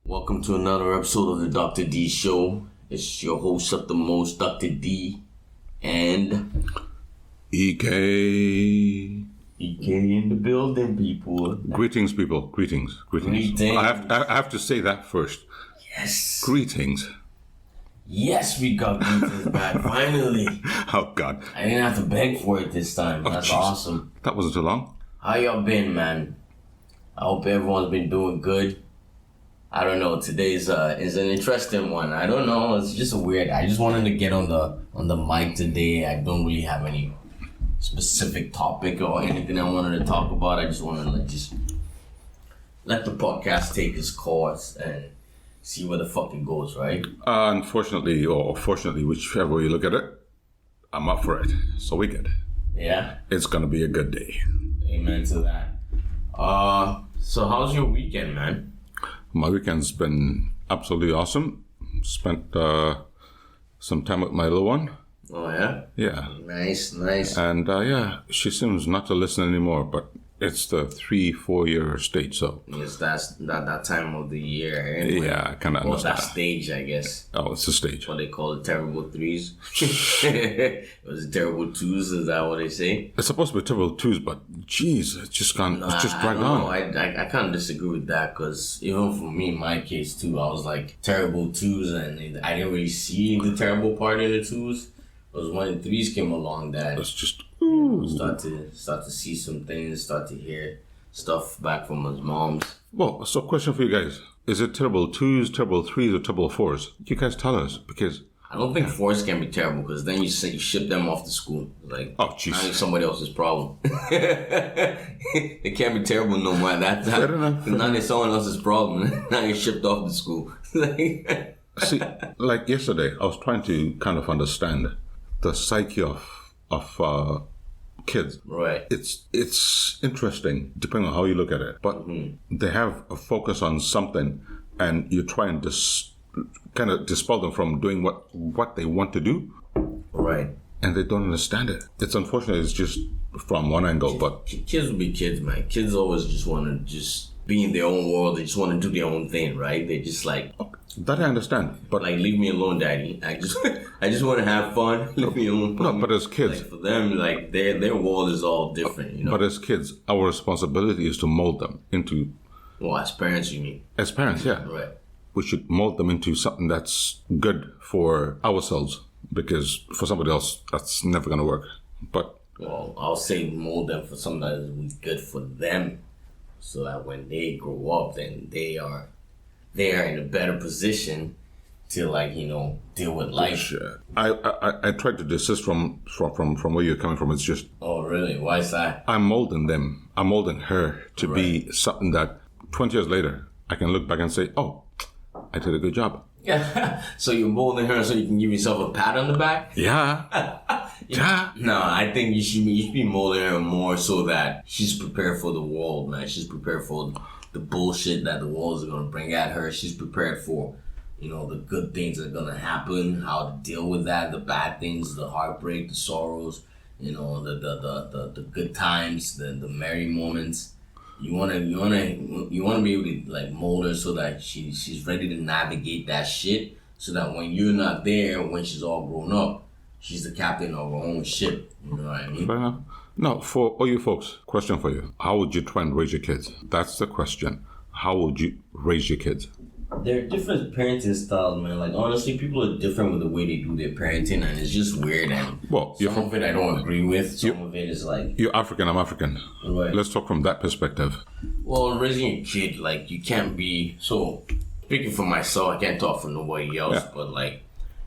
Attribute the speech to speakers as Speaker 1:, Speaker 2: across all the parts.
Speaker 1: Welcome to another episode of the Dr. D Show. It's your host of the most, Dr. D, and
Speaker 2: EK.
Speaker 1: EK in the building, people.
Speaker 2: Greetings, people. Greetings. I have to say that first.
Speaker 1: Yes.
Speaker 2: Greetings.
Speaker 1: Yes, we got greetings back, finally.
Speaker 2: Oh, God.
Speaker 1: I didn't have to beg for it this time. That's
Speaker 2: geez.
Speaker 1: awesome.
Speaker 2: That wasn't too long.
Speaker 1: How y'all been, man? I hope everyone's been doing good. I don't know. Today's is an interesting one. I don't know. It's just weird. I just wanted to get on the mic today. I don't really have any specific topic or anything I wanted to talk about. I just wanted to just let the podcast take its course and see where the fuck it goes, right?
Speaker 2: Unfortunately, or fortunately, whichever way you look at it, I'm up for it. So we good.
Speaker 1: Yeah.
Speaker 2: It's gonna be a good day.
Speaker 1: Amen to that. So how's your weekend, man?
Speaker 2: My weekend's been absolutely awesome. Spent some time with my little one.
Speaker 1: Oh, yeah?
Speaker 2: Yeah.
Speaker 1: Nice.
Speaker 2: And yeah, she seems not to listen anymore, but it's the 3-4 year stage, so.
Speaker 1: Yes, that's that time of the year. Anyway.
Speaker 2: Yeah, I kind of
Speaker 1: Well,
Speaker 2: understand.
Speaker 1: that stage, I guess.
Speaker 2: Oh, it's a stage.
Speaker 1: What they call it, terrible threes. It was terrible twos, is that what they say?
Speaker 2: It's supposed to be terrible twos, but geez, it's just dragged on.
Speaker 1: I kind of disagree with that because even for me, in my case too, I was like terrible twos and I didn't really see the terrible part in the twos. It was when the threes came along that
Speaker 2: It's just
Speaker 1: start to see some things, start to hear stuff back from his moms.
Speaker 2: Well, so question for you guys. Is it terrible twos, terrible threes, or terrible fours? You guys tell us, because
Speaker 1: I don't think fours can be terrible because then you ship them off to school. Like,
Speaker 2: oh, jeez.
Speaker 1: now it's somebody else's problem. It can't be terrible no more. That's
Speaker 2: Fair enough.
Speaker 1: Now it's someone else's problem. Now you're shipped off to school.
Speaker 2: See, like yesterday, I was trying to kind of understand the psyche of kids.
Speaker 1: Right.
Speaker 2: It's interesting, depending on how you look at it. But they have a focus on something, and you try and kind of dispel them from doing what they want to do.
Speaker 1: Right.
Speaker 2: And they don't understand it. It's unfortunate. It's just from one angle, but
Speaker 1: kids will be kids, man. Kids always just want to just be in their own world. They just want to do their own thing, right? They just like,
Speaker 2: that I understand. But
Speaker 1: like, leave me alone, daddy. I just want to have fun. Leave me alone.
Speaker 2: no, but as kids,
Speaker 1: Like, for them, like their world is all different, you know.
Speaker 2: but as kids, our responsibility is to mold them into.
Speaker 1: Well, as parents, you mean?
Speaker 2: As parents, yeah,
Speaker 1: Right.
Speaker 2: we should mold them into something that's good for ourselves, because for somebody else, that's never gonna work. But
Speaker 1: Well, I'll say mold them for something that is good for them, so that when they grow up, then they are in a better position to, like, you know, deal with life.
Speaker 2: I tried to desist from where you're coming from. It's just
Speaker 1: Oh, really? Why is that?
Speaker 2: I'm molding them. I'm molding her to be something that 20 years later I can look back and say, oh, I did a good job.
Speaker 1: Yeah. So you're molding her so you can give yourself a pat on the back?
Speaker 2: Yeah. Yeah.
Speaker 1: No, I think you should be molding her more so that she's prepared for the world, man. She's prepared for the bullshit that the world is going to bring at her. She's prepared for, you know, the good things that are going to happen, how to deal with that, the bad things, the heartbreak, the sorrows, you know, the good times, the merry moments. You wanna be able to, like, mold her so that she's ready to navigate that shit, so that when you're not there, when she's all grown up, she's the captain of her own ship. You know what I mean?
Speaker 2: Fair enough. No, for all you folks, question for you. How would you try and raise your kids? That's the question. How would you raise your kids?
Speaker 1: There are different parenting styles, man. Like, honestly, people are different with the way they do their parenting, and it's just weird. And
Speaker 2: Well,
Speaker 1: some of it I don't agree with. Some of it is like,
Speaker 2: You're African, I'm African.
Speaker 1: Right.
Speaker 2: Let's talk from that perspective.
Speaker 1: well, raising a kid, like, you can't be. So, speaking for myself, I can't talk for nobody else,
Speaker 2: Yeah.
Speaker 1: but, like,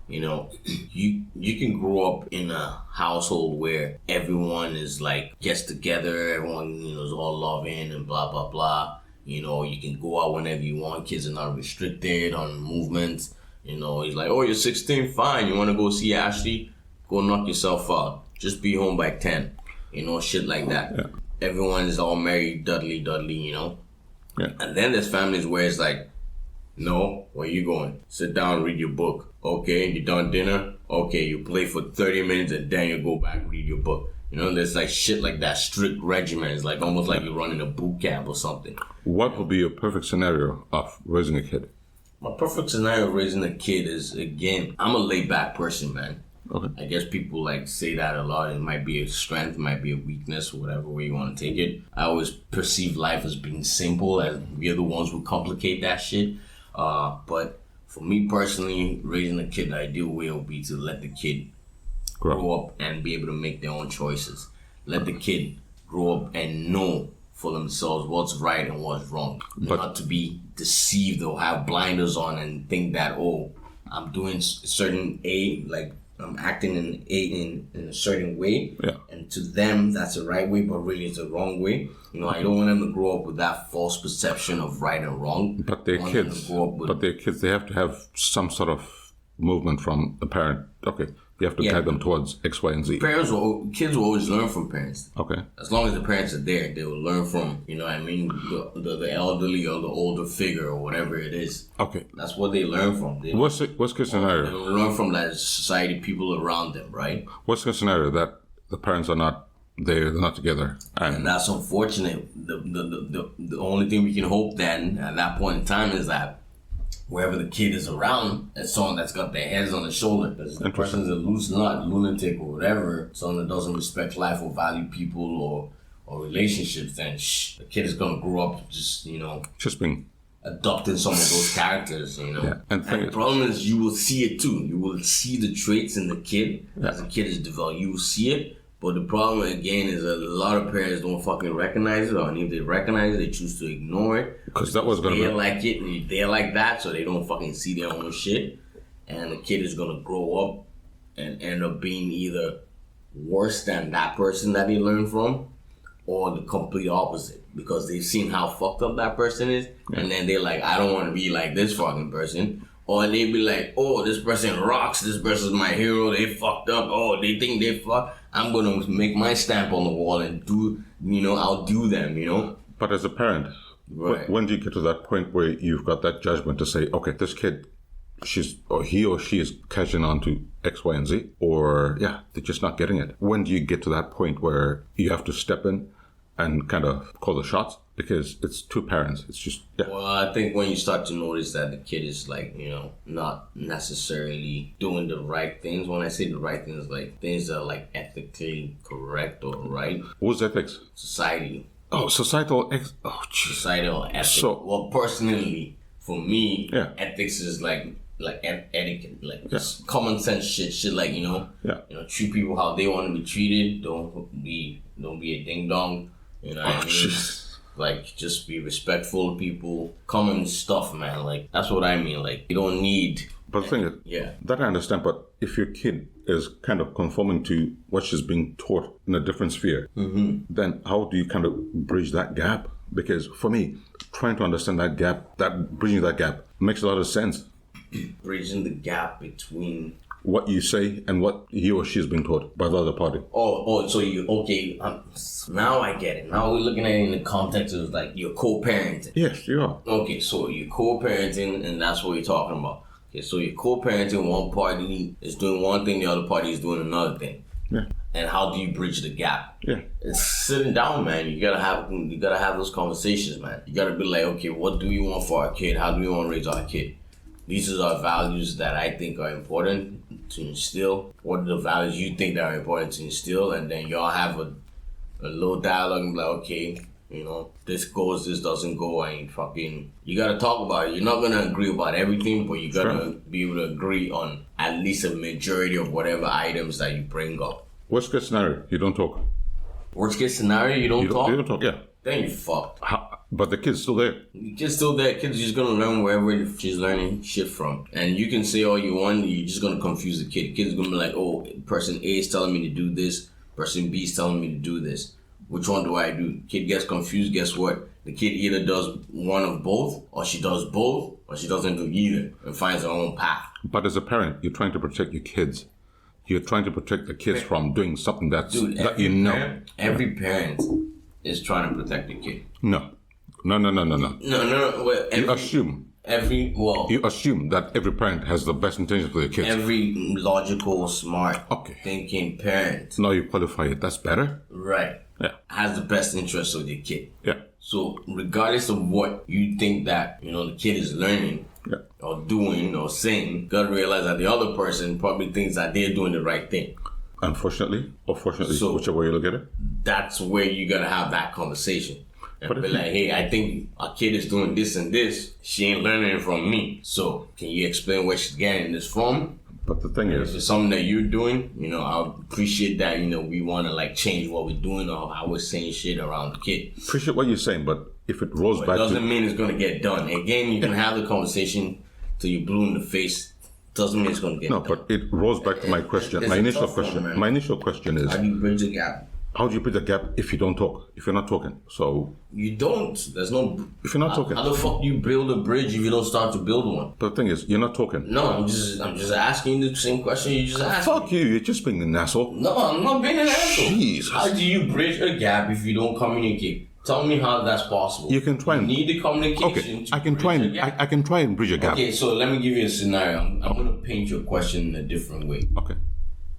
Speaker 1: you know, you can grow up in a household where everyone is, like, gets together, everyone, you know, is all loving and blah blah blah. You know, you can go out whenever you want. Kids are not restricted on movements. You know, he's like, oh, you're 16, fine. You want to go see Ashley? Go knock yourself out. Just be home by 10. You know, shit like that.
Speaker 2: Yeah.
Speaker 1: Everyone is all married, Dudley, you know.
Speaker 2: Yeah.
Speaker 1: And then there's families where it's like, no, where you going? Sit down, read your book. Okay, you done dinner? Okay, you play for 30 minutes and then you go back, read your book. You know, there's like shit like that, strict regimen. It's like almost like you're running a boot camp or something.
Speaker 2: What would be a perfect scenario of raising a kid?
Speaker 1: My perfect scenario of raising a kid is, again, I'm a laid back person, man.
Speaker 2: Okay.
Speaker 1: I guess people like say that a lot. It might be a strength, it might be a weakness, whatever way you want to take it. I always perceive life as being simple, as we're the ones who complicate that shit. But for me personally, raising a kid the ideal way would be to let the kid grow up and be able to make their own choices. Let the kid grow up and know for themselves what's right and what's wrong. But not to be deceived or have blinders on and think that, oh, I'm doing certain I'm acting in a certain way, and to them that's the right way, but really it's the wrong way. I don't want them to grow up with that false perception of right and wrong.
Speaker 2: But they're kids. They have to have some sort of movement from the parent. Okay, you have to guide them towards X, Y, and Z.
Speaker 1: Kids will always learn from parents.
Speaker 2: Okay.
Speaker 1: As long as the parents are there, they will learn from, the elderly or the older figure or whatever it is.
Speaker 2: Okay.
Speaker 1: That's what they learn from.
Speaker 2: What's the scenario?
Speaker 1: They will learn from that society, people around them, right?
Speaker 2: What's the scenario that the parents are not there, they're not together?
Speaker 1: And that's unfortunate. The only thing we can hope then at that point in time is that wherever the kid is around, it's someone that's got their heads on the shoulder. Because the person's a loose nut, lunatic, or whatever, someone that doesn't respect life or value people or relationships, then the kid is gonna grow up just
Speaker 2: being
Speaker 1: adopting some of those characters,
Speaker 2: Yeah.
Speaker 1: And the problem is you will see it too. You will see the traits in the kid as the kid is developed. You will see it. But the problem, again, is that a lot of parents don't fucking recognize it, or if they recognize it, they choose to ignore it.
Speaker 2: Because that was going to be...
Speaker 1: They're like that, so they don't fucking see their own shit. And the kid is going to grow up and end up being either worse than that person that they learned from, or the complete opposite. Because they've seen how fucked up that person is, and then they're like, I don't want to be like this fucking person. Or they be like, oh, this person rocks, this person's my hero, they fucked up, oh, they think they fucked. I'm gonna make my stamp on the wall and outdo them,
Speaker 2: But as a parent, when do you get to that point where you've got that judgment to say, okay, this kid, he or she is catching on to X, Y, and Z, or they're just not getting it? When do you get to that point where you have to step in and kind of call the shots? Because it's two parents. It's just,
Speaker 1: Well, I think when you start to notice that the kid is not necessarily doing the right things. When I say the right things, like things that are ethically correct or right.
Speaker 2: What's ethics?
Speaker 1: Society.
Speaker 2: Oh, societal
Speaker 1: Societal ethics. Well, personally, for me, ethics is etiquette, common sense shit like treat people how they want to be treated. Don't be a ding dong. You know what I mean? Just be respectful of people. Common stuff, man. That's what I mean. You don't need...
Speaker 2: But the thing is, that I understand, but if your kid is kind of conforming to what she's being taught in a different sphere, then how do you kind of bridge that gap? Because for me, trying to understand that gap, bridging that gap makes a lot of sense.
Speaker 1: Bridging the gap between...
Speaker 2: what you say and what he or she is being taught by the other party.
Speaker 1: Now I get it. Now we're looking at it in the context of you're co-parenting.
Speaker 2: Yes, you are.
Speaker 1: Okay, so you're co-parenting, and that's what we're talking about. Okay, so you're co-parenting, one party is doing one thing, the other party is doing another thing.
Speaker 2: Yeah.
Speaker 1: And how do you bridge the gap?
Speaker 2: Yeah.
Speaker 1: It's sitting down, man. You gotta have those conversations, man. You gotta be like, okay, what do we want for our kid? How do we want to raise our kid? These are our values that I think are important to instill. What are the values you think that are important to instill? And then y'all have a little dialogue and be like, okay, this goes, this doesn't go, and you gotta talk about it. You're not gonna agree about everything, but you gotta be able to agree on at least a majority of whatever items that you bring up.
Speaker 2: Worst case scenario, you don't talk.
Speaker 1: Worst case scenario, you don't talk?
Speaker 2: You don't talk, yeah.
Speaker 1: Then you fucked.
Speaker 2: But the kid's still there.
Speaker 1: The kid's still there. Kid's just gonna learn wherever she's learning shit from. And you can say all you want, you're just gonna confuse the kid. Kid's gonna be like, oh, person A is telling me to do this, person B is telling me to do this. Which one do I do? Kid gets confused, guess what? The kid either does one of both, or she does both, or she doesn't do either, and finds her own path.
Speaker 2: But as a parent, you're trying to protect your kids. You're trying to protect the kids from doing something
Speaker 1: Every parent is trying to protect the kid.
Speaker 2: No.
Speaker 1: No. Well,
Speaker 2: You assume that every parent has the best intentions for their kids.
Speaker 1: Every logical, smart, thinking parent.
Speaker 2: Now you qualify it. That's better.
Speaker 1: Right.
Speaker 2: Yeah.
Speaker 1: Has the best interest of their kid.
Speaker 2: Yeah.
Speaker 1: So regardless of what you think that the kid is learning, or doing or saying, you gotta realize that the other person probably thinks that they're doing the right thing.
Speaker 2: Unfortunately, or fortunately,
Speaker 1: So,
Speaker 2: whichever way you look at it.
Speaker 1: That's where you gotta have that conversation. And be like, hey, I think our kid is doing this and this. She ain't learning it from me. So can you explain where she's getting this from?
Speaker 2: But the thing is,
Speaker 1: if it's something that you're doing, you know, I appreciate that, you know, we want to like change what we're doing or how we're saying shit around the kid.
Speaker 2: Appreciate what you're saying, but if it rolls back
Speaker 1: it doesn't mean it's going to get done. Again, you can have the conversation till you're blue in the face. Doesn't mean it's going to get done.
Speaker 2: No, but it rolls back to my question. My initial question is,
Speaker 1: how do you bridge the gap?
Speaker 2: How do you bridge the gap if you don't talk? If you're not talking? So
Speaker 1: you don't. There's no.
Speaker 2: If you're not talking,
Speaker 1: how the fuck do you build a bridge if you don't start to build one?
Speaker 2: But the thing is, you're not talking.
Speaker 1: No, I'm just asking you the same question you just asked.
Speaker 2: Fuck you! You're just being an asshole.
Speaker 1: No, I'm not being an asshole.
Speaker 2: Jesus.
Speaker 1: How do you bridge a gap if you don't communicate? Tell me how that's possible.
Speaker 2: You can try and
Speaker 1: need the communication.
Speaker 2: Okay, I can try and bridge a gap.
Speaker 1: Okay, so let me give you a scenario. I'm gonna paint your question in a different way.
Speaker 2: Okay.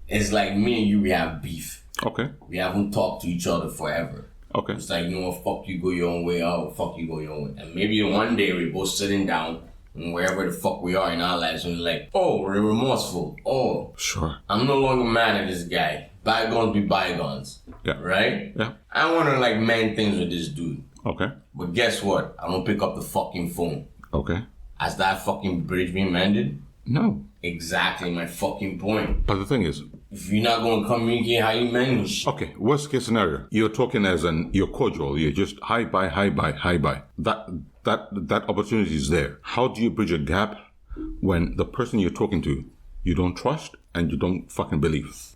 Speaker 1: It's like me and you, we have beef.
Speaker 2: Okay.
Speaker 1: We haven't talked to each other forever.
Speaker 2: Okay.
Speaker 1: It's like, you know what, fuck you, go your own way, fuck you, go your own way. And maybe one day we're both sitting down and wherever the fuck we are in our lives and we're like, oh, we're remorseful. Oh,
Speaker 2: sure.
Speaker 1: I'm no longer mad at this guy. Bygones be bygones.
Speaker 2: Yeah.
Speaker 1: Right?
Speaker 2: Yeah.
Speaker 1: I want to like mend things with this dude.
Speaker 2: Okay.
Speaker 1: But guess what? I don't pick up the fucking phone.
Speaker 2: Okay.
Speaker 1: Has that fucking bridge been mended?
Speaker 2: No.
Speaker 1: Exactly my fucking point.
Speaker 2: But the thing is,
Speaker 1: if you're not going to communicate how you manage.
Speaker 2: Okay, worst case scenario, you're talking you're cordial, you're just hi, bye. That opportunity is there. How do you bridge a gap when the person you're talking to, you don't trust and you don't fucking believe?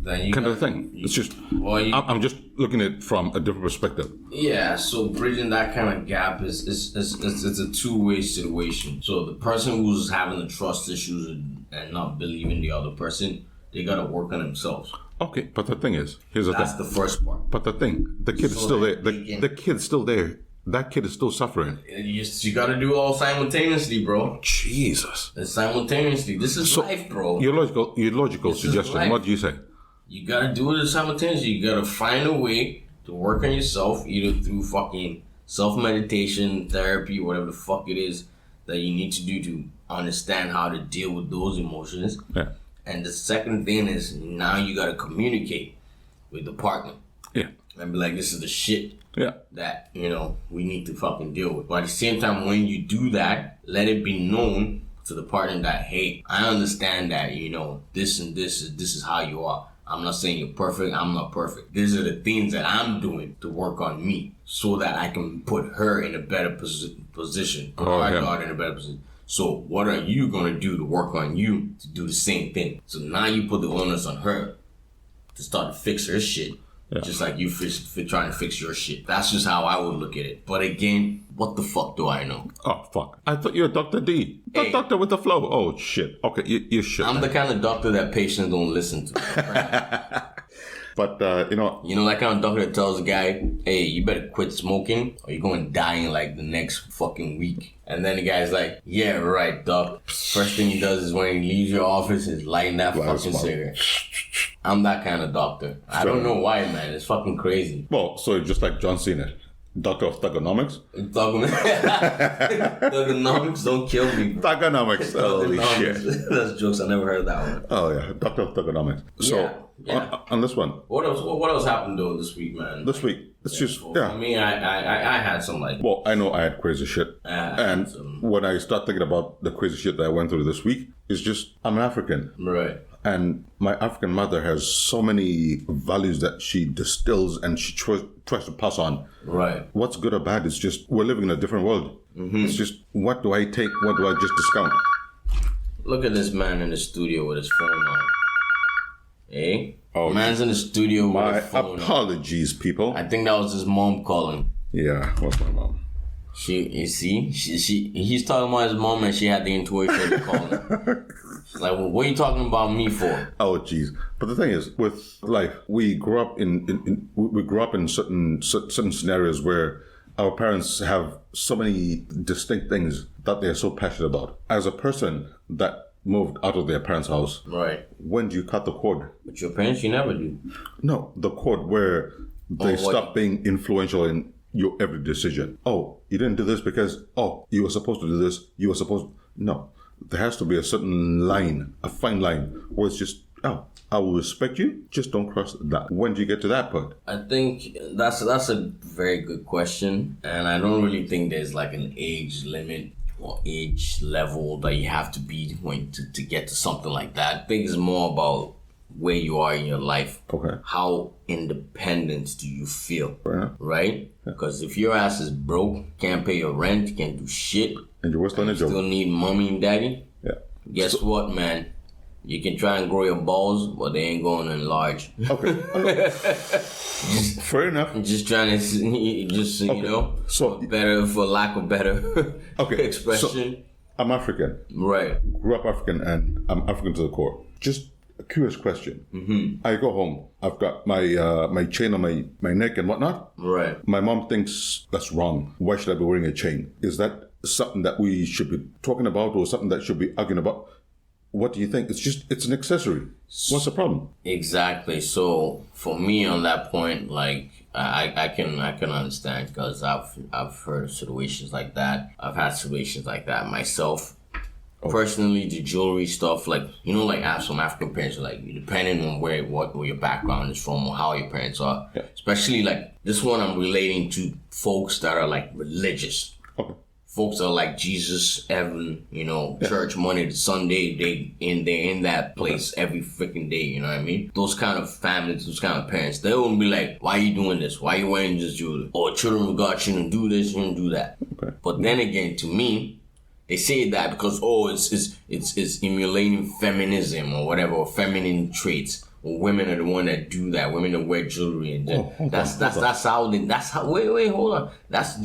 Speaker 2: Kind of thing. It's just, I'm just looking at it from a different perspective.
Speaker 1: Yeah, so bridging that kind of gap is it's a two-way situation. So the person who's having the trust issues and not believing the other person, they gotta work on themselves.
Speaker 2: Okay, but the thing is,
Speaker 1: that's the first part.
Speaker 2: But the kid is still there. The kid's still there. That kid is still suffering.
Speaker 1: You gotta do it all simultaneously, bro.
Speaker 2: Jesus.
Speaker 1: And simultaneously. This is life, bro.
Speaker 2: Your logical suggestion, what do you say?
Speaker 1: You gotta do it simultaneously. You gotta find a way to work on yourself, either through fucking self-meditation, therapy, whatever the fuck it is that you need to do to understand how to deal with those emotions.
Speaker 2: Yeah.
Speaker 1: And the second thing is now you gotta communicate with the partner.
Speaker 2: Yeah.
Speaker 1: And be like, this is the shit
Speaker 2: that,
Speaker 1: you know, we need to fucking deal with. But at the same time, when you do that, let it be known to the partner that, hey, I understand that, you know, this and this is how you are. I'm not saying you're perfect. I'm not perfect. These are the things that I'm doing to work on me so that I can put her in a better position. Put our daughter in a better position. So what are you going to do to work on you to do the same thing? So now you put the onus on her to start to fix her shit. Yeah. Just like you trying to fix your shit. That's just how I would look at it. But again, what the fuck do I know?
Speaker 2: Oh, fuck. I thought you were Dr. D. The doctor with the flow. Oh, shit. Okay, you shit.
Speaker 1: I'm the kind of doctor that patients don't listen to.
Speaker 2: But, you know...
Speaker 1: You know that kind of doctor that tells a guy, hey, you better quit smoking or you're going to die in like the next fucking week. And then the guy's like, yeah, right, doc. First thing he does is when he leaves your office is lighting that fucking cigarette. I'm that kind of doctor. I don't know why, man. It's fucking crazy.
Speaker 2: Well, so just like John Cena, doctor of thugonomics?
Speaker 1: Thugonomics, don't kill me.
Speaker 2: Thugonomics, holy shit.
Speaker 1: That's jokes, I never heard that one.
Speaker 2: Oh, yeah, doctor of thugonomics. So, on this one.
Speaker 1: What else happened, though, this week, man?
Speaker 2: This week, it's just,
Speaker 1: For me, I had some, like...
Speaker 2: Well, I know I had crazy shit. And when I start thinking about the crazy shit that I went through this week, it's just, I'm an African.
Speaker 1: Right.
Speaker 2: And my African mother has so many values that she distills and she tries to pass on.
Speaker 1: Right.
Speaker 2: What's good or bad is just, we're living in a different world. Mm-hmm. It's just, what do I take? What do I just discount?
Speaker 1: Look at this man in the studio with his phone on. Eh?
Speaker 2: Oh,
Speaker 1: man's in the studio with his phone on.
Speaker 2: My apologies, people.
Speaker 1: I think that was his mom calling.
Speaker 2: Yeah, what's my mom?
Speaker 1: He's talking about his mom and she had the intuition to call him. She's like, well, what are you talking about me for?
Speaker 2: Oh, jeez. But the thing is, with life, we grew up in certain scenarios where our parents have so many distinct things that they're so passionate about. As a person that moved out of their parents' house,
Speaker 1: right?
Speaker 2: When do you cut the cord?
Speaker 1: With your parents, you never do.
Speaker 2: No, the cord where they stop being influential in your every decision. Oh, you didn't do this because, you were supposed to do this. You were supposed... No. There has to be a certain line, a fine line, where it's just, I will respect you, just don't cross that. When do you get to that point?
Speaker 1: I think that's a very good question. And I don't really think there's like an age limit or age level that you have to be when to get to something like that. I think it's more about where you are in your life.
Speaker 2: Okay.
Speaker 1: How independent do you feel?
Speaker 2: Yeah.
Speaker 1: Right? Because if your ass is broke, can't pay your rent, can't do shit,
Speaker 2: and you're still
Speaker 1: need mommy and daddy, guess what, man? You can try and grow your balls, but they ain't going to enlarge.
Speaker 2: Okay. Fair enough.
Speaker 1: Just trying to, you know, so better, for lack of better expression.
Speaker 2: So, I'm African.
Speaker 1: Right.
Speaker 2: Grew up African, and I'm African to the core. Just a curious question. Mm-hmm. I go home. I've got my chain on my neck and whatnot.
Speaker 1: Right.
Speaker 2: My mom thinks that's wrong. Why should I be wearing a chain? Is that something that we should be talking about, or something that should be arguing about? What do you think? It's an accessory. What's the problem?
Speaker 1: Exactly. So for me on that point, like I can understand, because I've heard situations like that. I've had situations like that myself. Personally, the jewelry stuff, like, you know, like some African parents are like, depending on where your background is from or how your parents are. Yeah. Especially like this one, I'm relating to folks that are like religious. Okay. Folks are like Jesus, heaven, you know, church, Monday to Sunday, they're in that place every freaking day, you know what I mean? Those kind of families, those kind of parents, they won't be like, why are you doing this? Why are you wearing this jewelry? Or children of God shouldn't do this, shouldn't do that. Okay. But then again, to me, they say that because, it's emulating feminism or whatever, or feminine traits. Or women are the one that do that. Women that wear jewelry, and that's how. Wait, hold on. That's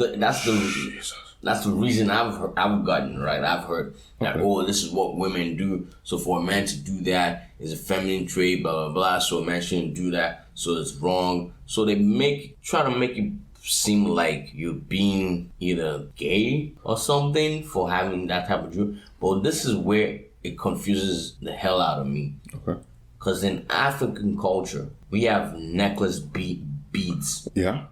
Speaker 1: the reason I've gotten, right. I've heard that this is what women do. So for a man to do that is a feminine trait, blah blah blah. So a man shouldn't do that. So it's wrong. So they try to make it seem like you're being either gay or something for having that type of jewelry. But this is where it confuses the hell out of me. Okay. Because in African culture, we have necklace beads. Yeah.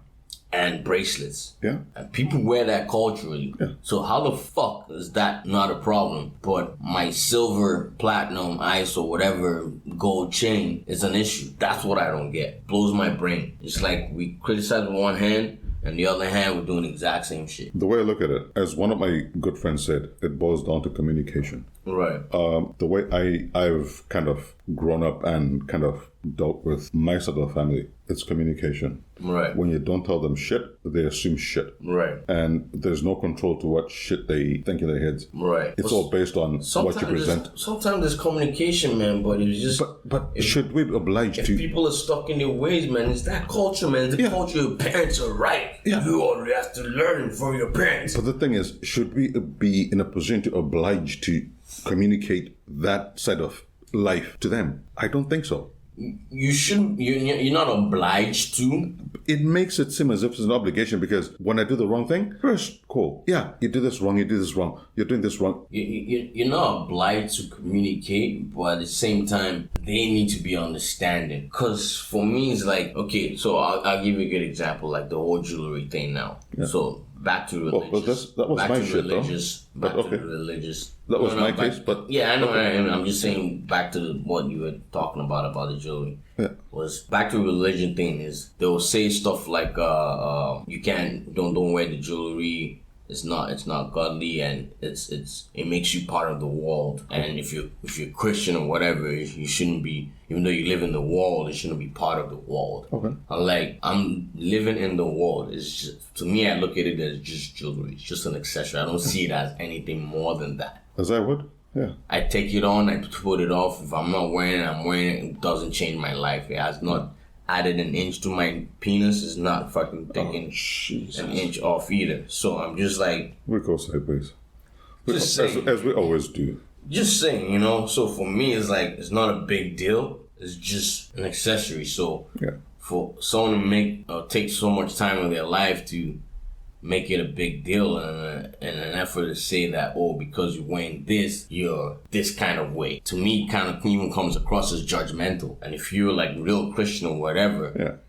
Speaker 1: And bracelets. Yeah. And people wear that culturally. Yeah. So how the fuck is that not a problem? But my silver, platinum, ice, or whatever gold chain is an issue. That's what I don't get. Blows my brain. It's like we criticize with one hand, and the other hand, we're doing the exact same shit.
Speaker 2: The way I look at it, as one of my good friends said, it boils down to communication. Right. The way I've kind of grown up and kind of dealt with my side of the family, it's communication. Right. When you don't tell them shit, they assume shit. Right. And there's no control to what shit they think in their heads. Right. It's all based on what you present.
Speaker 1: Sometimes there's communication, man, but it's just...
Speaker 2: But should we be obliged
Speaker 1: if
Speaker 2: to...
Speaker 1: If people are stuck in their ways, man, it's that culture, man. The culture your parents are right. Yeah. You all have to learn from your parents.
Speaker 2: But the thing is, should we be in a position to oblige to communicate that side of life to them? I don't think so.
Speaker 1: You shouldn't. You're not obliged to.
Speaker 2: It makes it seem as if it's an obligation, because when I do the wrong thing, first, cool. Yeah, you do this wrong. You do this wrong. You're doing this wrong.
Speaker 1: You're not obliged to communicate, but at the same time, they need to be understanding. Because for me, it's like, okay, so I'll give you a good example, like the whole jewelry thing now. Yeah. So back to religious.
Speaker 2: That was my shit, though.
Speaker 1: Back to the religious.
Speaker 2: That was my case, but...
Speaker 1: Yeah, I know. Okay. I'm just saying back to what you were talking about the jewelry. Yeah. Was back to the religion thing is they'll say stuff like you don't wear the jewelry. It's not godly, and it makes you part of the world. And if you're Christian or whatever, you shouldn't be, even though you live in the world, it shouldn't be part of the world. Okay. I'm living in the world. It's just, to me, I look at it as just jewelry. It's just an accessory. I don't see it as anything more than that.
Speaker 2: As I would. Yeah.
Speaker 1: I take it on, I put it off. If I'm not wearing it, I'm wearing it. It doesn't change my life. It has not added an inch to my penis. It's not fucking taking an inch off either. So I'm just like...
Speaker 2: We go sideways. As we always do.
Speaker 1: Just saying, you know. So for me, it's like, it's not a big deal. It's just an accessory. So for someone to take so much time in their life to make it a big deal and an effort to say that, because you're wearing this, you're this kind of way. To me, kind of even comes across as judgmental. And if you're like real Christian or whatever,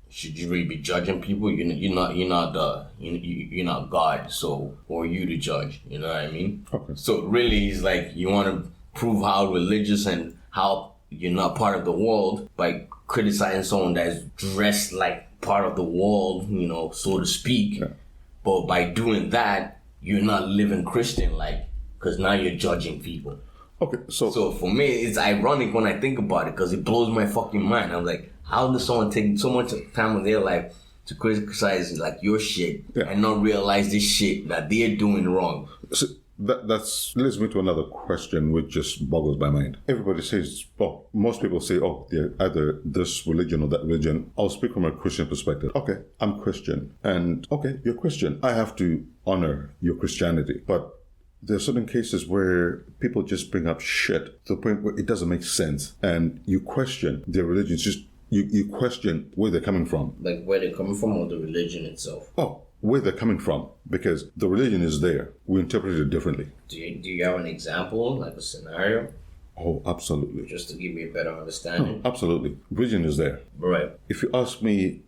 Speaker 1: should you really be judging people? You're not God. So who are you to judge? You know what I mean?
Speaker 2: Okay.
Speaker 1: So really, it's like you want to prove how religious and how you're not part of the world by criticizing someone that's dressed like part of the world, you know, so to speak.
Speaker 2: Yeah.
Speaker 1: But by doing that, you're not living Christian like, because now you're judging people.
Speaker 2: Okay,
Speaker 1: So for me, it's ironic when I think about it, because it blows my fucking mind. I'm like, how does someone take so much time of their life to criticize like your shit and not realize this shit that they're doing wrong?
Speaker 2: So that leads me to another question, which just boggles my mind. Everybody says, most people say, they're either this religion or that religion. I'll speak from a Christian perspective. Okay, I'm Christian. And okay, you're Christian. I have to honor your Christianity. But there are certain cases where people just bring up shit to the point where it doesn't make sense. And you question their religion. Just you question where they're coming from.
Speaker 1: Like where they're coming from or the religion itself?
Speaker 2: Where they're coming from. Because the religion is there. We interpret it differently.
Speaker 1: Do you have an example, like a scenario?
Speaker 2: Oh, absolutely.
Speaker 1: Just to give me a better understanding?
Speaker 2: Absolutely. Religion is there.
Speaker 1: Right.
Speaker 2: If you ask me,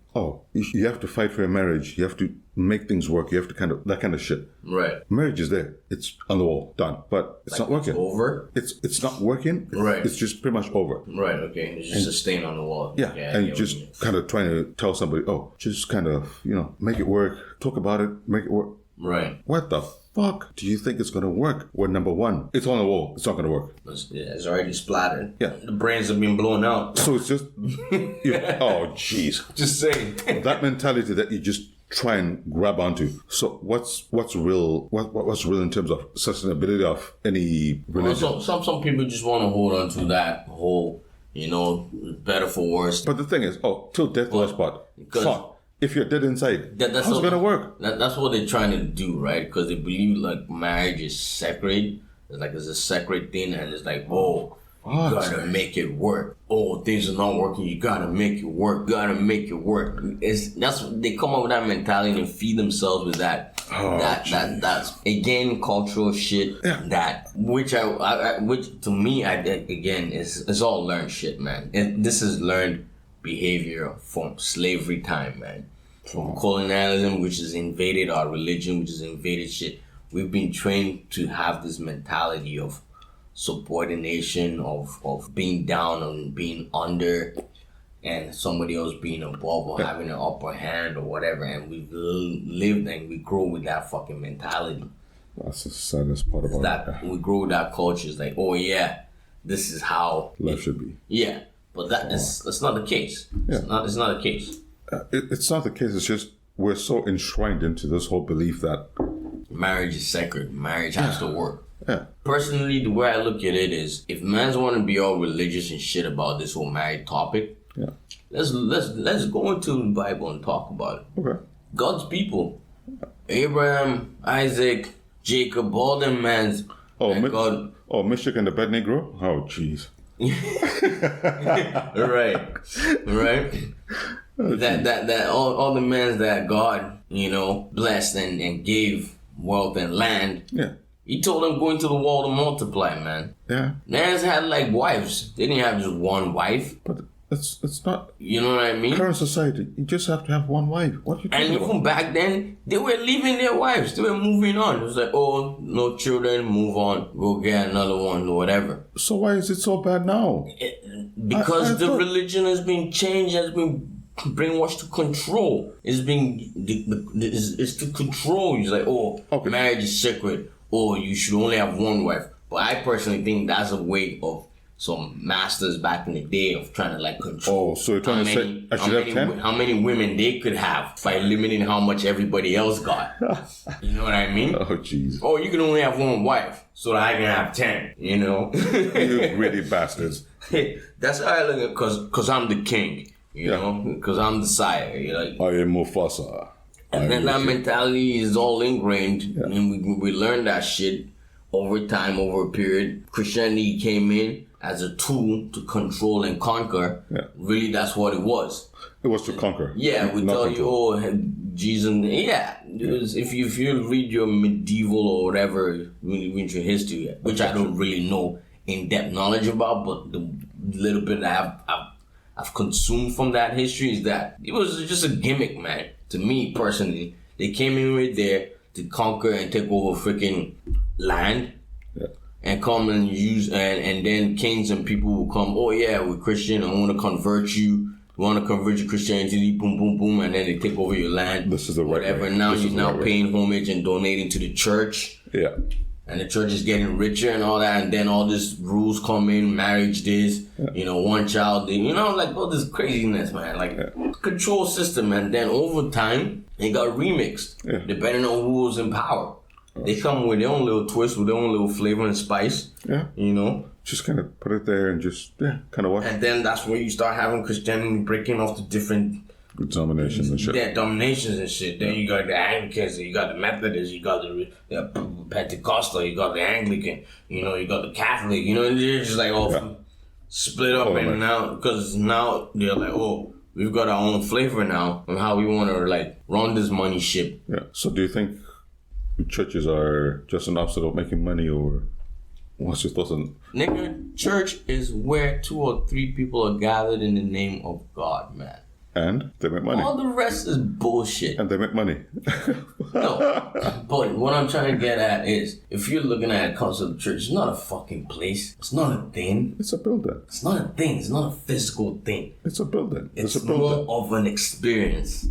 Speaker 2: you have to fight for a marriage. You have to make things work. You have to that kind of shit.
Speaker 1: Right.
Speaker 2: Marriage is there. It's on the wall. Done. But it's not working.
Speaker 1: It's over?
Speaker 2: It's not working.
Speaker 1: Right.
Speaker 2: It's just pretty much over.
Speaker 1: Right, okay. It's just a stain on the wall.
Speaker 2: Yeah. And just kind of trying to tell somebody, just kind of, make it work. Talk about it. Make it work.
Speaker 1: Right.
Speaker 2: What the fuck do you think it's going to work? Well, number one, it's on the wall. It's not going to work.
Speaker 1: It's already splattered.
Speaker 2: Yeah.
Speaker 1: The brains have been blown out.
Speaker 2: So it's just, jeez.
Speaker 1: Just saying.
Speaker 2: That mentality that you just try and grab onto. So what's real? What's real in terms of sustainability of any religion?
Speaker 1: Well, some people just want to hold on to that whole, better for worse.
Speaker 2: But the thing is, till death do us part. Fuck. If you're dead inside, how's it gonna work?
Speaker 1: That's what they're trying to do, right? Because they believe like marriage is sacred. It's a sacred thing, and it's like, you gotta make it work. Things are not working. You gotta make it work. Gotta make it work. That's they come up with that mentality and feed themselves with that. That's again cultural shit.
Speaker 2: Yeah.
Speaker 1: That which to me again is all learned shit, man. This is learned behavior from slavery time, man. From colonialism, which has invaded our religion, which has invaded shit. We've been trained to have this mentality of subordination, of being down and being under, and somebody else being above or having an upper hand or whatever. And we've lived and we grow with that fucking mentality.
Speaker 2: That's the saddest part about it.
Speaker 1: We grow with that culture. It's like, this is how
Speaker 2: life should be.
Speaker 1: Yeah. But that's not the case.
Speaker 2: Yeah.
Speaker 1: It's not the case.
Speaker 2: It's not the case. It's just we're so enshrined into this whole belief that
Speaker 1: marriage is sacred. Marriage has to work.
Speaker 2: Yeah.
Speaker 1: Personally, the way I look at it is, if men want to be all religious and shit about this whole marriage topic, let's go into the Bible and talk about it.
Speaker 2: Okay.
Speaker 1: God's people, Abraham, Isaac, Jacob, all them men.
Speaker 2: God. Meshach and Abednego. Oh, jeez.
Speaker 1: right. That all the men that God, blessed and gave wealth and land.
Speaker 2: Yeah.
Speaker 1: He told them go into the wall to multiply, man.
Speaker 2: Yeah.
Speaker 1: Mans had like wives. They didn't have just one wife.
Speaker 2: But it's not.
Speaker 1: You know what I mean?
Speaker 2: Current society, you just have to have one wife. What are you talking about?
Speaker 1: And even back then, they were leaving their wives. They were moving on. It was like, no children, move on. Go get another one or whatever.
Speaker 2: So why is it so bad now?
Speaker 1: Because the religion has been changed, has been brainwashed to control. It's to control. It's like, marriage is sacred. You should only have one wife. But I personally think that's a way of some masters back in the day of trying to like control.
Speaker 2: So you're trying to say I should have 10?
Speaker 1: How many women they could have by limiting how much everybody else got. You know what I mean?
Speaker 2: Oh, jeez.
Speaker 1: You can only have one wife so that I can have 10,
Speaker 2: You greedy bastards.
Speaker 1: That's how I look at it, because I'm the king, because I'm the sire.
Speaker 2: I am Mufasa.
Speaker 1: And then that mentality is all ingrained, and we learned that shit over time, over a period. Christianity came in as a tool to control and conquer.
Speaker 2: Yeah.
Speaker 1: Really, that's what it was.
Speaker 2: It was to conquer.
Speaker 1: Yeah, we tell you, Jesus. Yeah, if you read your medieval or whatever, read your history, which I don't really know in-depth knowledge about, but the little bit I've I've consumed from that history is that it was just a gimmick, man. To me personally, they came in right there to conquer and take over freaking land.
Speaker 2: Yeah.
Speaker 1: And come and use, and then kings and people will come, oh yeah, we're Christian, I want to convert you. We want to convert you to Christianity, boom, boom, boom, and then they take over your land.
Speaker 2: This is the right
Speaker 1: whatever.
Speaker 2: way.
Speaker 1: Now
Speaker 2: this
Speaker 1: you're now paying homage and donating to the church.
Speaker 2: Yeah.
Speaker 1: And the church is getting richer and all that, and then all these rules come in, marriage this, one child, like all this craziness, man, like control system, and then over time, it got remixed, depending on who was in power. They come with their own little twist, with their own little flavor and spice.
Speaker 2: Yeah. Just kind of put it there and just, kind of watch.
Speaker 1: And then that's where you start having Christianity breaking off the different
Speaker 2: denominations and shit.
Speaker 1: Yeah, dominations and shit. Then you got the Anglicans, you got the Methodists, you got the Pentecostal, you got the Anglican, you got the Catholic, they're just like split up. And now, because now they're like, oh, we've got our own flavor now on how we want to like run this money ship.
Speaker 2: Yeah. So do you think churches are just an obstacle of making money, or what's your thoughts on?
Speaker 1: Nigga, church is where 2 or 3 people are gathered in the name of God, man.
Speaker 2: And they make money.
Speaker 1: All the rest is bullshit.
Speaker 2: And they make money.
Speaker 1: No, but what I'm trying to get at is, if you're looking at a concept of church, it's not a fucking place. It's not a thing.
Speaker 2: It's a building.
Speaker 1: It's not a thing. It's not a physical thing.
Speaker 2: It's a building.
Speaker 1: It's a building. More of an experience.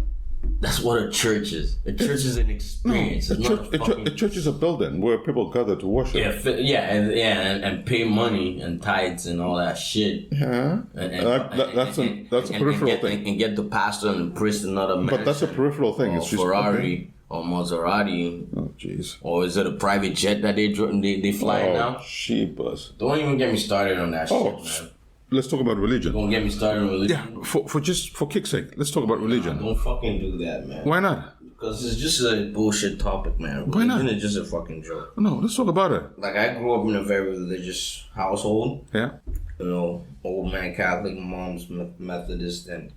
Speaker 1: That's what a church is. A church is an experience.
Speaker 2: A church is a building where people gather to worship.
Speaker 1: And pay money and tithes and all that shit.
Speaker 2: Yeah, that's a peripheral thing.
Speaker 1: And get the pastor and the priest another man.
Speaker 2: But that's a peripheral thing. It's just
Speaker 1: Ferrari or Maserati.
Speaker 2: Oh jeez.
Speaker 1: Or is it a private jet that they fly now?
Speaker 2: Sheepus.
Speaker 1: Don't even get me started on that shit, man.
Speaker 2: Let's talk about religion.
Speaker 1: Don't get me started on religion.
Speaker 2: Yeah, for kick's sake, let's talk about religion.
Speaker 1: Don't fucking do that, man.
Speaker 2: Why not?
Speaker 1: Because it's just a bullshit topic, man.
Speaker 2: Why not?
Speaker 1: Religion is just a fucking joke.
Speaker 2: No, let's talk about it.
Speaker 1: Like, I grew up in a very religious household.
Speaker 2: Yeah.
Speaker 1: Old man Catholic, mom's Methodist, and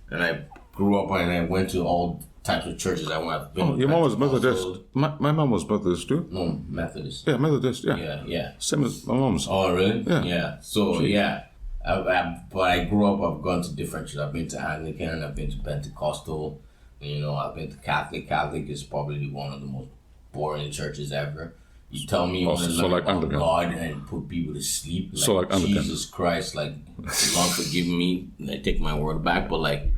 Speaker 1: I grew up and I went to all types of churches.
Speaker 2: Your mom was Methodist. My mom was Methodist too.
Speaker 1: No, Methodist.
Speaker 2: Yeah, Methodist. Yeah.
Speaker 1: Yeah.
Speaker 2: Same as my mom's.
Speaker 1: Oh, really?
Speaker 2: Yeah.
Speaker 1: So, yeah. But I grew up, I've gone to different churches. I've been to Anglican, I've been to Pentecostal, I've been to Catholic. Catholic is probably one of the most boring churches ever. You tell me you want to learn about God and put people to sleep. Like Jesus Christ, like, God forgive me, I take my word back, but like,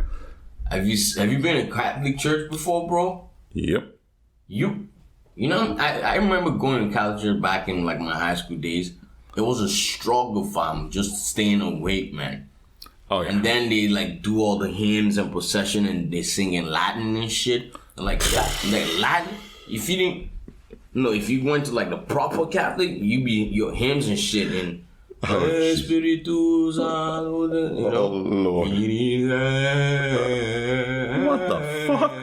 Speaker 1: have you been in a Catholic church before, bro?
Speaker 2: Yep.
Speaker 1: I remember going to Catholic church back in like my high school days. It was a struggle for them just staying awake, man.
Speaker 2: Oh, yeah.
Speaker 1: And then they like do all the hymns and procession and they sing in Latin and shit. And like Latin, if you went to like the proper Catholic, you be your hymns and shit in Espiritu Santo,
Speaker 2: Oh Lord. What the fuck?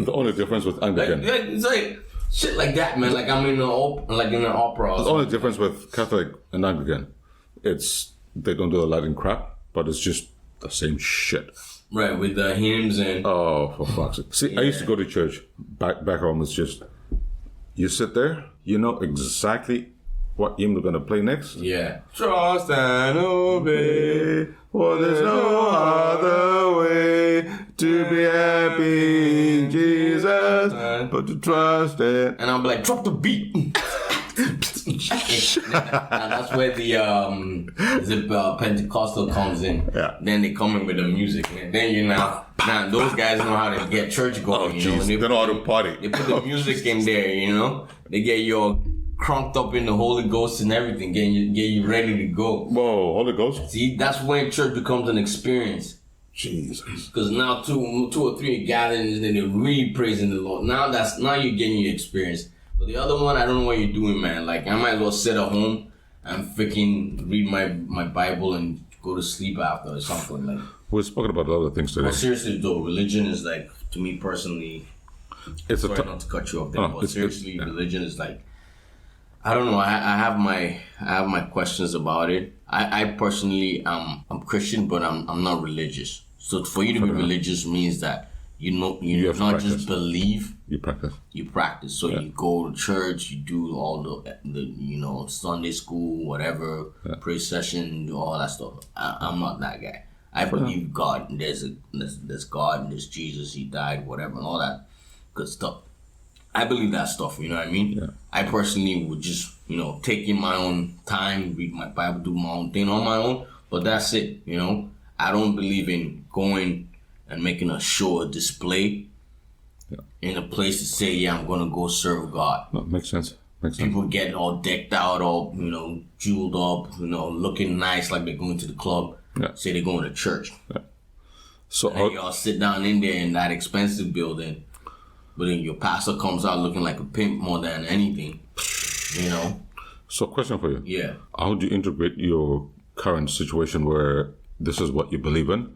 Speaker 2: The only difference with Anglican.
Speaker 1: It's like shit like that, man. Like I'm in an opera.
Speaker 2: The only difference with Catholic and Anglican, it's they don't do the Latin crap, but it's just the same shit.
Speaker 1: Right, with the hymns and...
Speaker 2: Oh, for fuck's sake. See, I used to go to church. Back home, it's just... You sit there, you know exactly what hymn they're going to play next.
Speaker 1: Yeah. Trust and obey,
Speaker 2: for there's no other way to be happy in Jesus but to trust it.
Speaker 1: And I'm like, drop the beat. That's where the Pentecostal comes in.
Speaker 2: Yeah.
Speaker 1: Then they come in with the music, man. Then now those guys know how to get church going.
Speaker 2: They know how to party.
Speaker 1: They put the music in there, They get you all crunked up in the Holy Ghost and everything, get you ready to go.
Speaker 2: Whoa, Holy Ghost?
Speaker 1: See, that's when church becomes an experience.
Speaker 2: Jesus.
Speaker 1: Because now two or three are gathering and then they're really praising the Lord. Now you're getting your experience. But the other one, I don't know what you're doing, man. Like, I might as well sit at home and freaking read my Bible and go to sleep after or something. Like,
Speaker 2: we're spoken about a lot of things today.
Speaker 1: Well, seriously though, religion is like, to me personally,
Speaker 2: it's
Speaker 1: sorry not to cut you off there, but seriously, religion is like, I don't know. I have my questions about it. I personally, I'm Christian, but I'm not religious. So for you to be religious means that you
Speaker 2: have to
Speaker 1: not
Speaker 2: practice.
Speaker 1: just believe.
Speaker 2: You practice.
Speaker 1: You practice. So you go to church, you do all the Sunday school, whatever, prayer session, do all that stuff. I'm not that guy. I believe God. There's God and there's Jesus. He died, whatever, and all that good stuff. I believe that stuff. You know what I mean?
Speaker 2: Yeah.
Speaker 1: I personally would just take in my own time, read my Bible, do my own thing on my own. But that's it. I don't believe in going and making a show, a display. In a place to say, yeah, I'm gonna go serve God.
Speaker 2: No, makes sense.
Speaker 1: People get all decked out, all jeweled up, looking nice, like they're going to the club.
Speaker 2: Yeah.
Speaker 1: Say they're going to church.
Speaker 2: Yeah. So
Speaker 1: and y'all sit down in there in that expensive building, but then your pastor comes out looking like a pimp more than anything.
Speaker 2: So, question for you.
Speaker 1: Yeah.
Speaker 2: How do you integrate your current situation where this is what you believe in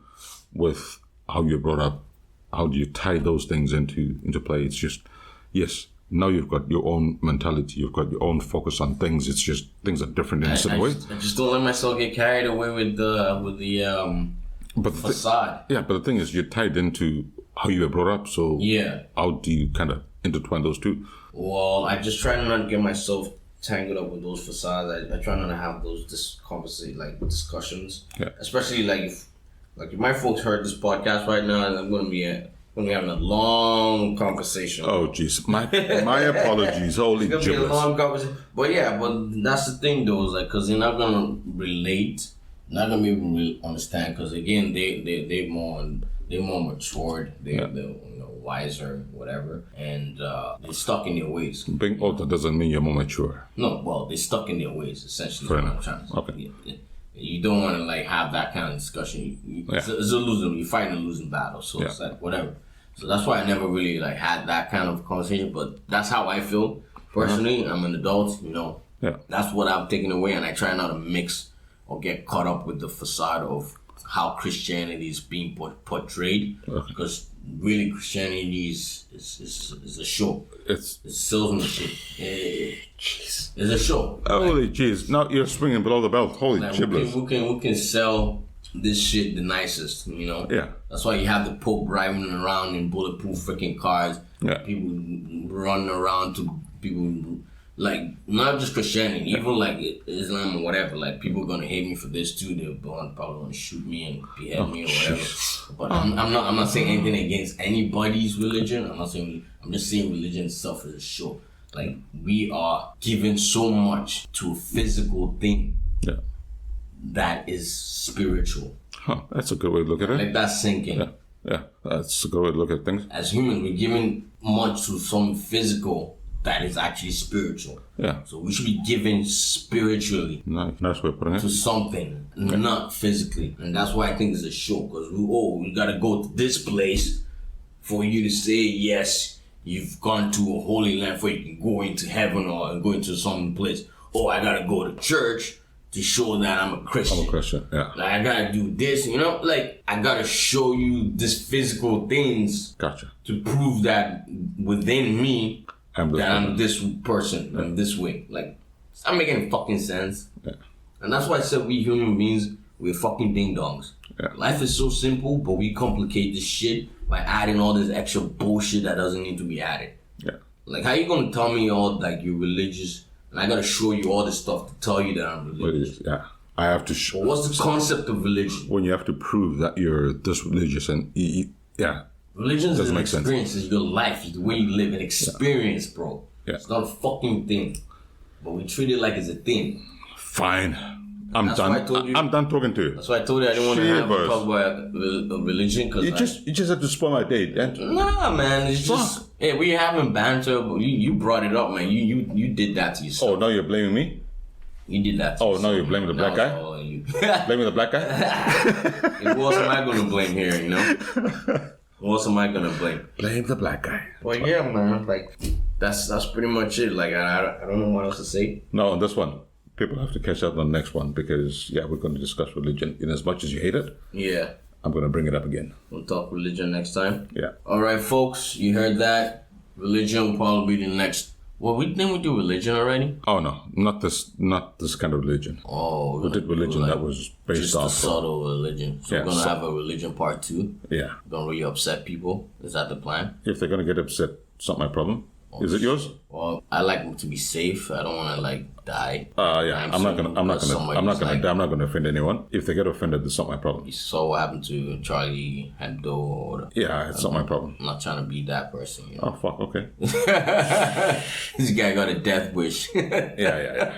Speaker 2: with how you're brought up? How do you tie those things into play? It's just, yes, now you've got your own mentality, you've got your own focus on things. It's just things are different in a certain way.
Speaker 1: I just don't let myself get carried away with the facade.
Speaker 2: But the thing is, you're tied into how you were brought up. So how do you kind of intertwine those two?
Speaker 1: Well, I just try not to get myself tangled up with those facades. I try not to have those discussions. Yeah. Especially if my folks heard this podcast right now, I'm gonna be having a long conversation.
Speaker 2: Oh jeez, my apologies. Holy
Speaker 1: it's gonna
Speaker 2: giblets.
Speaker 1: be a long conversation. But that's the thing though, is because they're not gonna relate, not gonna be able to really understand. Because again, they're more matured. They're wiser, whatever, and they're stuck in their ways.
Speaker 2: Being older doesn't mean you're more mature.
Speaker 1: No, well, they're stuck in their ways. Essentially,
Speaker 2: fair
Speaker 1: is what
Speaker 2: enough.
Speaker 1: I'm trying to say.
Speaker 2: Okay.
Speaker 1: Yeah. You don't want to have that kind of discussion. It's a losing. You're fighting a losing battle. So it's whatever. So that's why I never really had that kind of conversation. But that's how I feel personally. I'm an adult.
Speaker 2: Yeah.
Speaker 1: That's what I've taken away, and I try not to mix or get caught up with the facade of how Christianity is being portrayed. Okay. Because really, Christianity is a show. It's salesmanship. Jeez. It's a show.
Speaker 2: Holy jeez. Now you're swinging below the belt. Holy giblets.
Speaker 1: We can sell this shit the nicest,
Speaker 2: Yeah.
Speaker 1: That's why you have the Pope driving around in bulletproof freaking cars.
Speaker 2: Yeah.
Speaker 1: People running around to people not just Christianity, even Islam or whatever. People are gonna hate me for this too. They're probably gonna shoot me and behead me or whatever. But I'm not saying anything against anybody's religion. I'm just saying religion itself is a show. We are given so much to a physical thing that is spiritual.
Speaker 2: Huh, that's a good way to look at it.
Speaker 1: That's sinking.
Speaker 2: Yeah, that's a good way to look at things.
Speaker 1: As humans, we're given much to some physical that is actually spiritual.
Speaker 2: Yeah.
Speaker 1: So we should be given spiritually.
Speaker 2: Nice way of putting it.
Speaker 1: To something, not physically. And that's why I think it's a show. Because we gotta go to this place for you to say, yes, you've gone to a holy land for you can go into heaven or go into some place. Oh, I gotta go to church to show that I'm a Christian.
Speaker 2: I'm a Christian, yeah.
Speaker 1: I gotta do this, I gotta show you this physical things.
Speaker 2: Gotcha.
Speaker 1: To prove that within me, I'm this person, I'm this way. It's not making fucking sense.
Speaker 2: Yeah.
Speaker 1: And that's why I said we human beings, we're fucking ding-dongs.
Speaker 2: Yeah.
Speaker 1: Life is so simple, but we complicate this shit by adding all this extra bullshit that doesn't need to be added.
Speaker 2: Yeah.
Speaker 1: How you gonna tell me all you're religious and I gotta show you all this stuff to tell you that I'm religious?
Speaker 2: Yeah. I have to show.
Speaker 1: But what's the concept of religion?
Speaker 2: When you have to prove that you're this religious and
Speaker 1: religion is an experience.
Speaker 2: Sense.
Speaker 1: It's your life, it's the way you live, an experience, bro.
Speaker 2: Yeah.
Speaker 1: It's not a fucking thing. But we treat it like it's a thing.
Speaker 2: Fine. I'm done. I'm done talking to you.
Speaker 1: That's why I told you I didn't want to talk about religion. Cause
Speaker 2: you just have to spoil my date.
Speaker 1: Nah, man. It's just... Hey, we having banter, but you brought it up, man. You did that to yourself.
Speaker 2: Oh, now you're blaming me?
Speaker 1: You did that to yourself.
Speaker 2: Now you're blaming the black guy? Blaming the black guy?
Speaker 1: Who else am I going to blame here, Who else am I going to blame?
Speaker 2: Blame the black guy.
Speaker 1: Well, yeah, man. That's pretty much it. I don't know what else to say.
Speaker 2: No, on this one. People have to catch up on the next one because, we're going to discuss religion. In as much as you hate it, I'm going to bring it up again.
Speaker 1: We'll talk religion next time.
Speaker 2: Yeah.
Speaker 1: All right, folks, you heard that. Religion will probably be the next Well, we do religion already.
Speaker 2: Oh no, not this kind of religion.
Speaker 1: Oh,
Speaker 2: we did religion that was based
Speaker 1: just
Speaker 2: off
Speaker 1: a subtle religion. So we're gonna have a religion part 2.
Speaker 2: Yeah,
Speaker 1: gonna really upset people. Is that the plan?
Speaker 2: If they're gonna get upset, it's not my problem. Is it yours?
Speaker 1: Well, I like to be safe. I don't want to die.
Speaker 2: Yeah, I'm not gonna offend anyone. If they get offended, it's not my problem.
Speaker 1: So what happened to Charlie Hebdo? Or
Speaker 2: yeah, it's not my problem.
Speaker 1: I'm not trying to be that person. You know?
Speaker 2: Oh fuck, okay.
Speaker 1: This guy got a death wish.
Speaker 2: Yeah.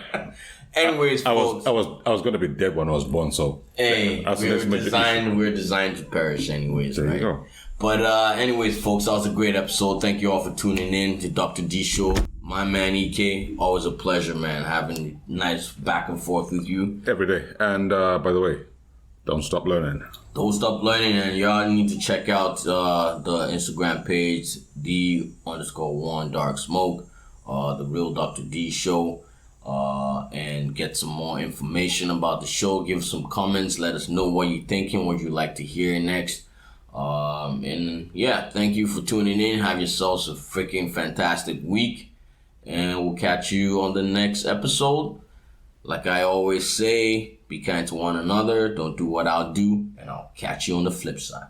Speaker 1: Anyways,
Speaker 2: I was gonna be dead when I was born. So
Speaker 1: hey, we're designed to perish. Anyways,
Speaker 2: there
Speaker 1: right?
Speaker 2: you go.
Speaker 1: But anyways, folks, that was a great episode. Thank you all for tuning in to Dr. D Show. My man EK, always a pleasure, man, having nice back and forth with you.
Speaker 2: Every day. And by the way, don't stop learning.
Speaker 1: Don't stop learning, and y'all need to check out the Instagram page, _1 Dark Smoke, the Real Dr. D Show, and get some more information about the show. Give some comments. Let us know what you're thinking, what you'd like to hear next. And yeah, thank you for tuning in. Have yourselves a freaking fantastic week, and we'll catch you on the next episode. Like I always say, be kind to one another. Don't do what I'll do, and I'll catch you on the flip side.